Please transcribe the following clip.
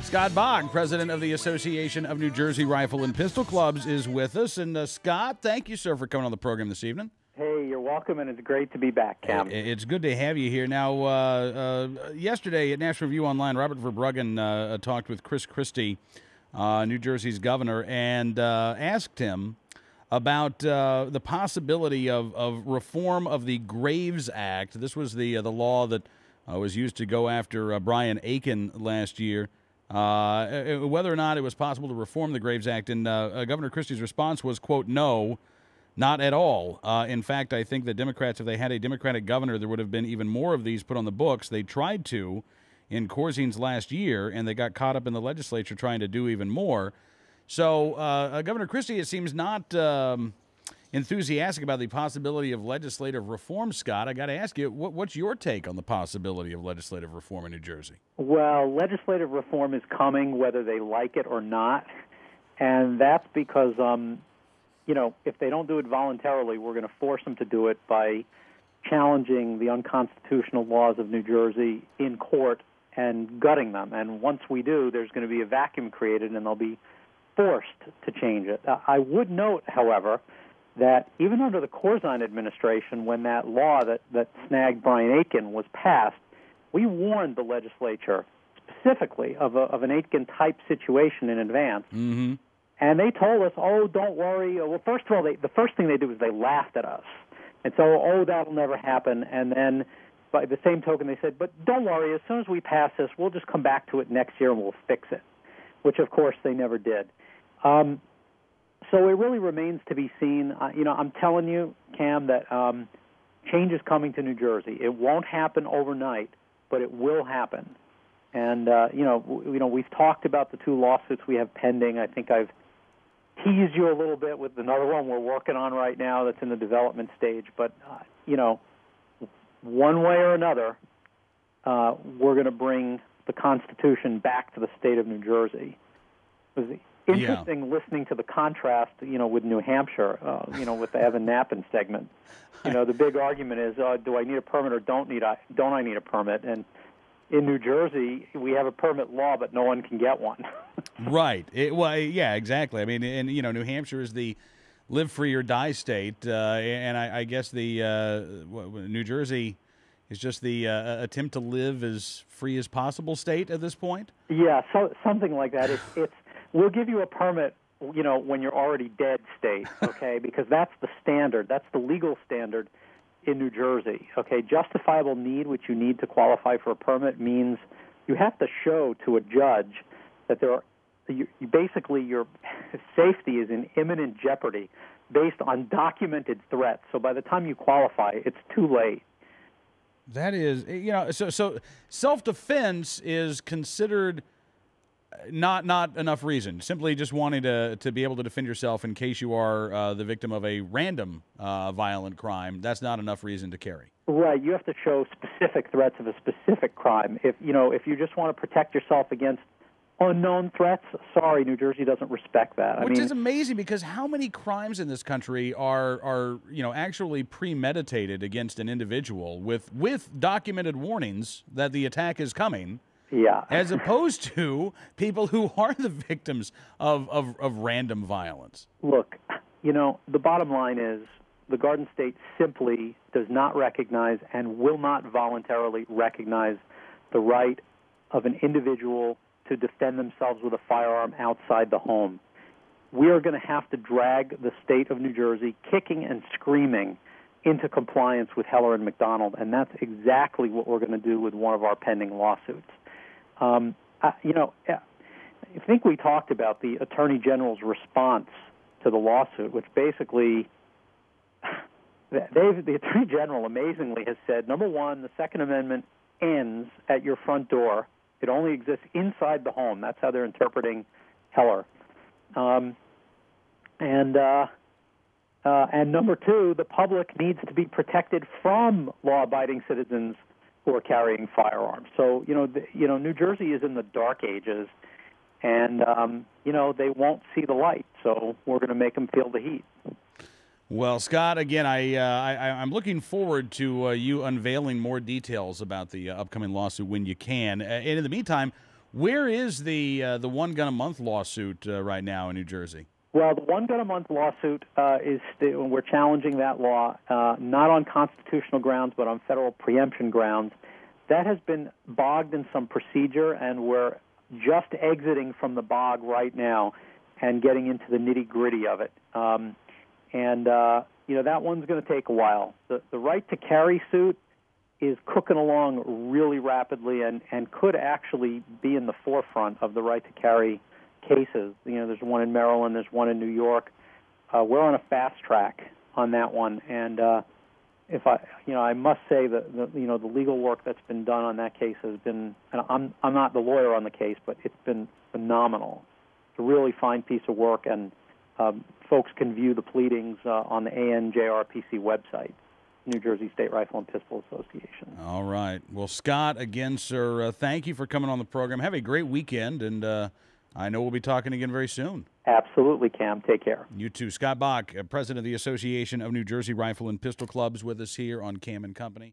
Scott Bogg, president of the Association of New Jersey Rifle and Pistol Clubs, is with us. And Scott, thank you, sir, for coming on the program this evening. Hey, you're welcome, and it's great to be back, Cam. It's good to have you here. Now, yesterday at National Review Online, Robert Verbruggen talked with Christie, New Jersey's governor, and asked him about the possibility of reform of the Graves Act. This was the law that was used to go after Brian Aiken last year. Whether or not it was possible to reform the Graves Act, and Governor Christie's response was, quote, no, not at all. In fact, I think the Democrats, if they had a Democratic governor, there would have been even more of these put on the books. They tried to in Corzine's last year, and they got caught up in the legislature trying to do even more. So Governor Christie, it seems, not enthusiastic about the possibility of legislative reform. Scott, I got to ask you, what's your take on the possibility of legislative reform in New Jersey? Well, legislative reform is coming whether they like it or not, and that's because, if they don't do it voluntarily, we're going to force them to do it by challenging the unconstitutional laws of New Jersey in court and gutting them. And once we do, there's going to be a vacuum created, and they'll be forced to change it. I would note, however, that even under the Corzine administration, when that law that snagged Brian Aiken was passed, we warned the legislature specifically of an Aiken-type situation in advance. Mm-hmm. And they told us, oh, don't worry. Well, first of all, the first thing they did was they laughed at us. And so, oh, that'll never happen. And then by the same token, they said, but don't worry. As soon as we pass this, we'll just come back to it next year and we'll fix it, which, of course, they never did. So it really remains to be seen. I'm telling you, Cam, that change is coming to New Jersey. It won't happen overnight, but it will happen. And we've talked about the two lawsuits we have pending. I think I've teased you a little bit with another one we're working on right now that's in the development stage. But one way or another, we're going to bring the Constitution back to the state of New Jersey. It was interesting listening to the contrast, with New Hampshire, with the Evan Knappen segment. The big argument is, do I need a permit or don't I need a permit? And in New Jersey, we have a permit law, but no one can get one. Right. Yeah, exactly. I mean, and New Hampshire is the live free or die state, and I guess the New Jersey is just the attempt to live as free as possible state at this point. Yeah, so something like that. It's we'll give you a permit, when you're already dead state, okay? Because that's the standard. That's the legal standard in New Jersey, okay? Justifiable need, which you need to qualify for a permit, means you have to show to a judge that basically your safety is in imminent jeopardy based on documented threats. So by the time you qualify, it's too late. That is, so self-defense is considered not enough reason. Simply just wanting to be able to defend yourself in case you are the victim of a random violent crime. That's not enough reason to carry. Right. You have to show specific threats of a specific crime. If you just want to protect yourself against unknown threats, sorry, New Jersey doesn't respect that. Which is amazing, because how many crimes in this country are actually premeditated against an individual with documented warnings that the attack is coming. Yeah. As opposed to people who are the victims of random violence. Look, the bottom line is the Garden State simply does not recognize and will not voluntarily recognize the right of an individual to defend themselves with a firearm outside the home. We are going to have to drag the state of New Jersey kicking and screaming into compliance with Heller and McDonald, and that's exactly what we're going to do with one of our pending lawsuits. I think we talked about the Attorney General's response to the lawsuit, which basically the Attorney General amazingly has said, number one, the Second Amendment ends at your front door. It only exists inside the home. That's how they're interpreting Heller. And number two, the public needs to be protected from law-abiding citizens who are carrying firearms. So, New Jersey is in the dark ages, and, they won't see the light. So we're going to make them feel the heat. Well, Scott, again, I'm looking forward to you unveiling more details about the upcoming lawsuit when you can. And in the meantime, Where is the one gun a month lawsuit right now in New Jersey? Well, the one gun a month lawsuit we're challenging that law, not on constitutional grounds, but on federal preemption grounds. That has been bogged in some procedure, and we're just exiting from the bog right now and getting into the nitty-gritty of it. That one's going to take a while. The right to carry suit is cooking along really rapidly and could actually be in the forefront of the right to carry cases. There's one in Maryland, there's one in New York. We're on a fast track on that one, and I must say that the legal work that's been done on that case has been. And I'm not the lawyer on the case, but it's been phenomenal. It's a really fine piece of work, and folks can view the pleadings on the ANJRPC website, New Jersey State Rifle and Pistol Association. All right. Well, Scott, again, sir, thank you for coming on the program. Have a great weekend, and I know we'll be talking again very soon. Absolutely, Cam. Take care. You too. Scott Bach, president of the Association of New Jersey Rifle and Pistol Clubs, with us here on Cam and Company.